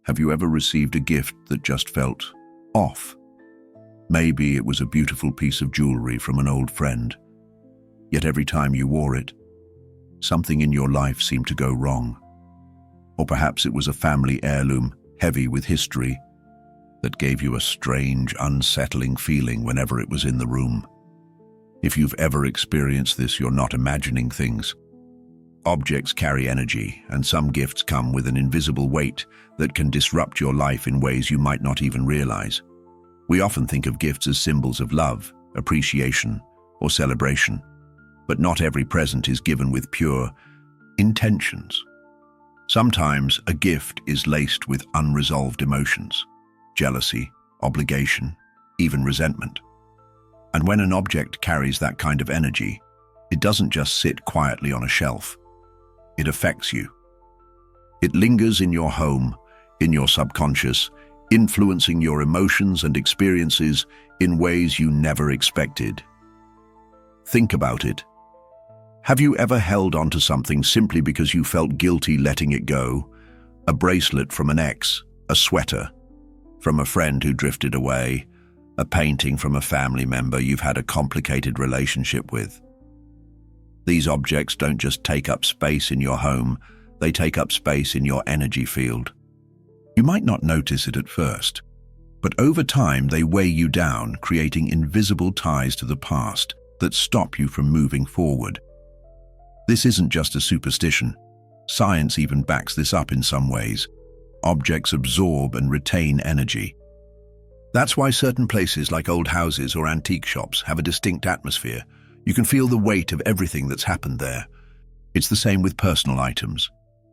Have you ever received a gift that just felt off? Maybe it was a beautiful piece of jewelry from an old friend, yet every time you wore it, something in your life seemed to go wrong. Or perhaps it was a family heirloom, heavy with history, that gave you a strange, unsettling feeling whenever it was in the room. If you've ever experienced this, you're not imagining things. Objects carry energy, and some gifts come with an invisible weight that can disrupt your life in ways you might not even realize. We often think of gifts as symbols of love, appreciation, or celebration, but not every present is given with pure intentions. Sometimes a gift is laced with unresolved emotions, jealousy, obligation, even resentment. And when an object carries that kind of energy, it doesn't just sit quietly on a shelf. It affects you. It lingers in your home, in your subconscious, influencing your emotions and experiences in ways you never expected. Think about it. Have you ever held onto something simply because you felt guilty letting it go? A bracelet from an ex, a sweater from a friend who drifted away, a painting from a family member you've had a complicated relationship with. These objects don't just take up space in your home, they take up space in your energy field. You might not notice it at first, but over time they weigh you down, creating invisible ties to the past that stop you from moving forward. This isn't just a superstition. Science even backs this up in some ways. Objects absorb and retain energy. That's why certain places like old houses or antique shops have a distinct atmosphere. You can feel the weight of everything that's happened there. It's the same with personal items.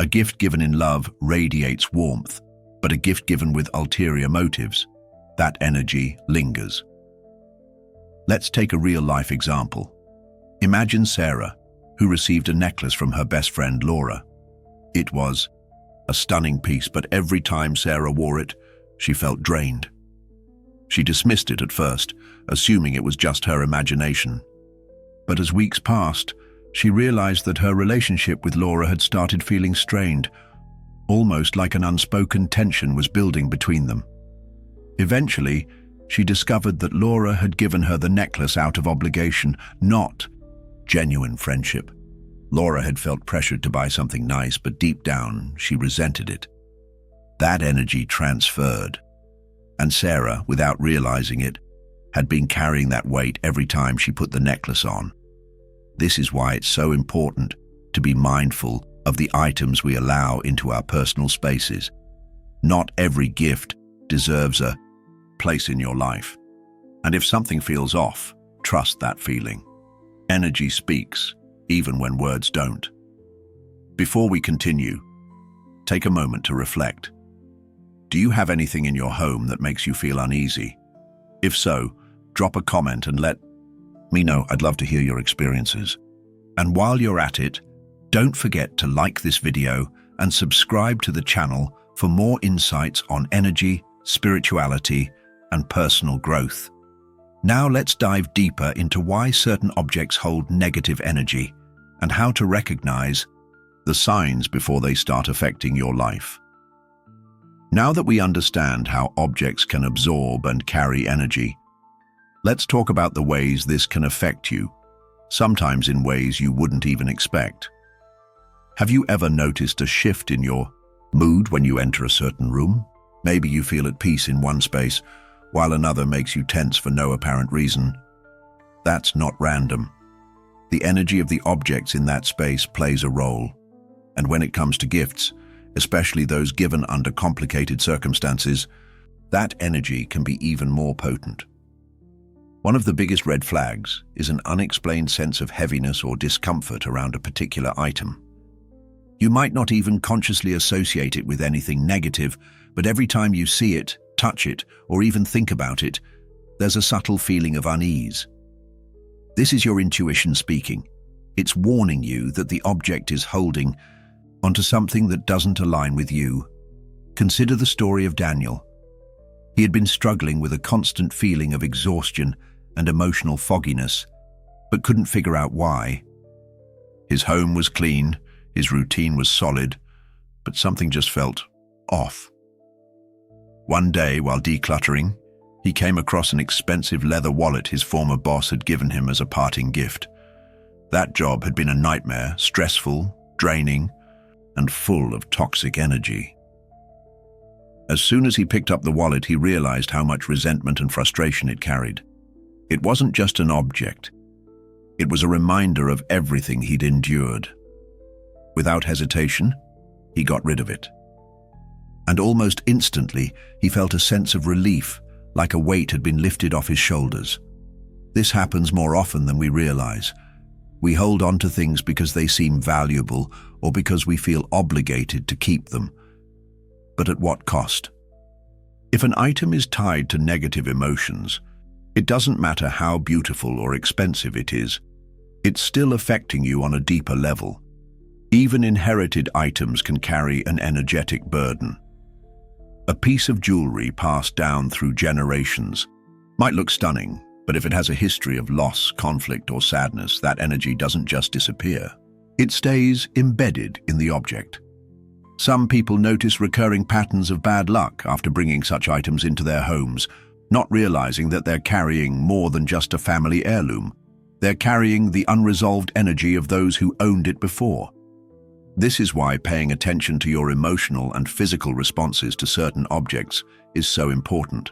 A gift given in love radiates warmth, but a gift given with ulterior motives, that energy lingers. Let's take a real-life example. Imagine Sarah, who received a necklace from her best friend Laura. It was a stunning piece, but every time Sarah wore it, she felt drained. She dismissed it at first, assuming it was just her imagination. But as weeks passed, she realized that her relationship with Laura had started feeling strained, almost like an unspoken tension was building between them. Eventually, she discovered that Laura had given her the necklace out of obligation, not genuine friendship. Laura had felt pressured to buy something nice, but deep down, she resented it. That energy transferred, and Sarah, without realizing it, had been carrying that weight every time she put the necklace on. This is why it's so important to be mindful of the items we allow into our personal spaces. Not every gift deserves a place in your life. And if something feels off, trust that feeling. Energy speaks, even when words don't. Before we continue, take a moment to reflect. Do you have anything in your home that makes you feel uneasy? If so, drop a comment and let me know. I'd love to hear your experiences. And while you're at it, don't forget to like this video and subscribe to the channel for more insights on energy, spirituality, and personal growth. Now let's dive deeper into why certain objects hold negative energy and how to recognize the signs before they start affecting your life. Now that we understand how objects can absorb and carry energy, let's talk about the ways this can affect you, sometimes in ways you wouldn't even expect. Have you ever noticed a shift in your mood when you enter a certain room? Maybe you feel at peace in one space, while another makes you tense for no apparent reason. That's not random. The energy of the objects in that space plays a role. And when it comes to gifts, especially those given under complicated circumstances, that energy can be even more potent. One of the biggest red flags is an unexplained sense of heaviness or discomfort around a particular item. You might not even consciously associate it with anything negative, but every time you see it, touch it, or even think about it, there's a subtle feeling of unease. This is your intuition speaking. It's warning you that the object is holding onto something that doesn't align with you. Consider the story of Daniel. He had been struggling with a constant feeling of exhaustion and emotional fogginess, but couldn't figure out why. His home was clean, his routine was solid, but something just felt off. One day, while decluttering, he came across an expensive leather wallet his former boss had given him as a parting gift. That job had been a nightmare, stressful, draining, and full of toxic energy. As soon as he picked up the wallet, he realized how much resentment and frustration it carried. It wasn't just an object. It was a reminder of everything he'd endured. Without hesitation, he got rid of it. And almost instantly, he felt a sense of relief, like a weight had been lifted off his shoulders. This happens more often than we realize. We hold on to things because they seem valuable or because we feel obligated to keep them. But at what cost? If an item is tied to negative emotions, it doesn't matter how beautiful or expensive it is, it's still affecting you on a deeper level. Even inherited items can carry an energetic burden. A piece of jewelry passed down through generations might look stunning, but if it has a history of loss, conflict, or sadness, that energy doesn't just disappear. It stays embedded in the object. Some people notice recurring patterns of bad luck after bringing such items into their homes, not realizing that they're carrying more than just a family heirloom. They're carrying the unresolved energy of those who owned it before. This is why paying attention to your emotional and physical responses to certain objects is so important.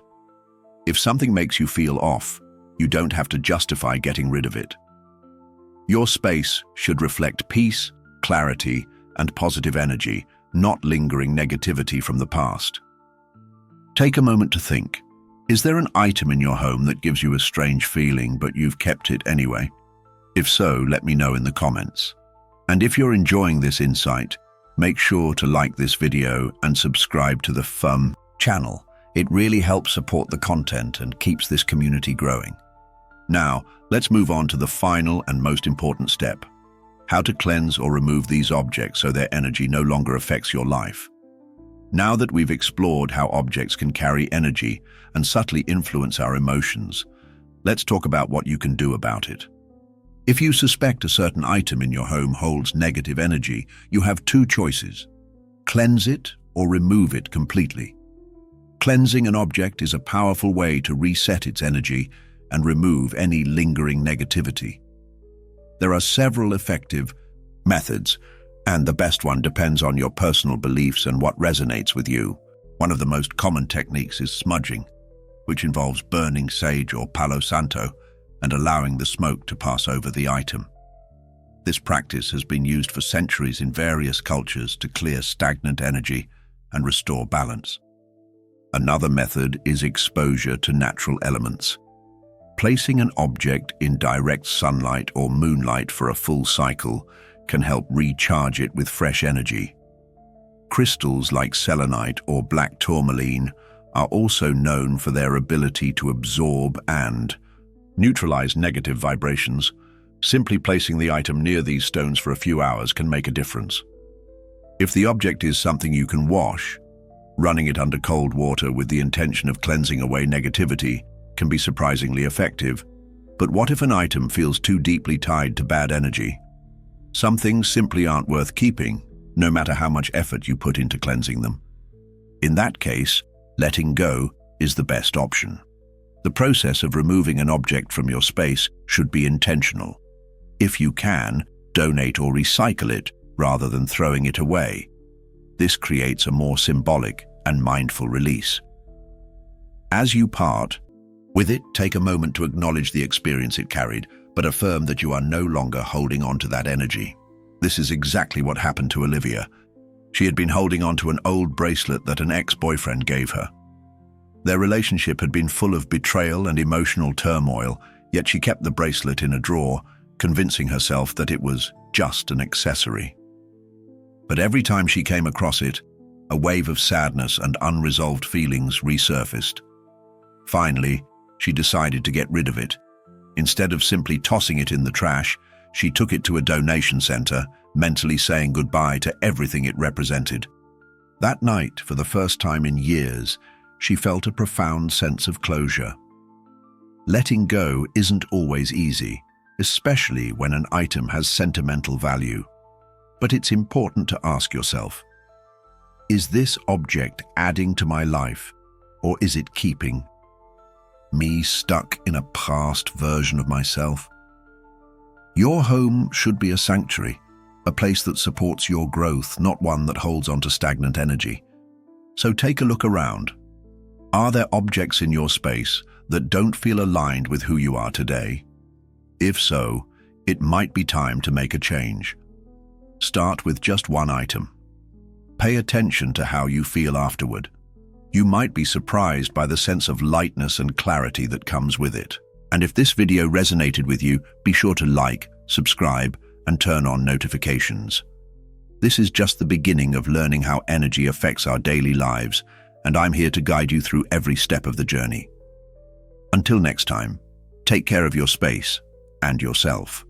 If something makes you feel off, you don't have to justify getting rid of it. Your space should reflect peace, clarity, and positive energy, not lingering negativity from the past. Take a moment to think. Is there an item in your home that gives you a strange feeling, but you've kept it anyway? If so, let me know in the comments. And if you're enjoying this insight, make sure to like this video and subscribe to the FUM channel. It really helps support the content and keeps this community growing. Now, let's move on to the final and most important step: how to cleanse or remove these objects so their energy no longer affects your life. Now that we've explored how objects can carry energy and subtly influence our emotions, let's talk about what you can do about it. If you suspect a certain item in your home holds negative energy, you have two choices: cleanse it or remove it completely. Cleansing an object is a powerful way to reset its energy and remove any lingering negativity. There are several effective methods, and the best one depends on your personal beliefs and what resonates with you. One of the most common techniques is smudging, which involves burning sage or Palo Santo and allowing the smoke to pass over the item. This practice has been used for centuries in various cultures to clear stagnant energy and restore balance. Another method is exposure to natural elements. Placing an object in direct sunlight or moonlight for a full cycle can help recharge it with fresh energy. Crystals like selenite or black tourmaline are also known for their ability to absorb and neutralize negative vibrations. Simply placing the item near these stones for a few hours can make a difference. If the object is something you can wash, running it under cold water with the intention of cleansing away negativity can be surprisingly effective. But what if an item feels too deeply tied to bad energy? Some things simply aren't worth keeping, no matter how much effort you put into cleansing them. In that case, letting go is the best option. The process of removing an object from your space should be intentional. If you can, donate or recycle it rather than throwing it away. This creates a more symbolic and mindful release. As you part with it, take a moment to acknowledge the experience it carried, but affirm that you are no longer holding on to that energy. This is exactly what happened to Olivia. She had been holding on to an old bracelet that an ex-boyfriend gave her. Their relationship had been full of betrayal and emotional turmoil, yet she kept the bracelet in a drawer, convincing herself that it was just an accessory. But every time she came across it, a wave of sadness and unresolved feelings resurfaced. Finally, she decided to get rid of it. Instead of simply tossing it in the trash, she took it to a donation center, mentally saying goodbye to everything it represented. That night, for the first time in years, she felt a profound sense of closure. Letting go isn't always easy, especially when an item has sentimental value. But it's important to ask yourself, is this object adding to my life, Or is it keeping me stuck in a past version of myself? Your home should be a sanctuary, a place that supports your growth, not one that holds on to stagnant energy. So take a look around. Are there objects in your space that don't feel aligned with who you are today? If so, it might be time to make a change. Start with just one item. Pay attention to how you feel afterward. You might be surprised by the sense of lightness and clarity that comes with it. And if this video resonated with you, be sure to like, subscribe, and turn on notifications. This is just the beginning of learning how energy affects our daily lives, and I'm here to guide you through every step of the journey. Until next time, take care of your space and yourself.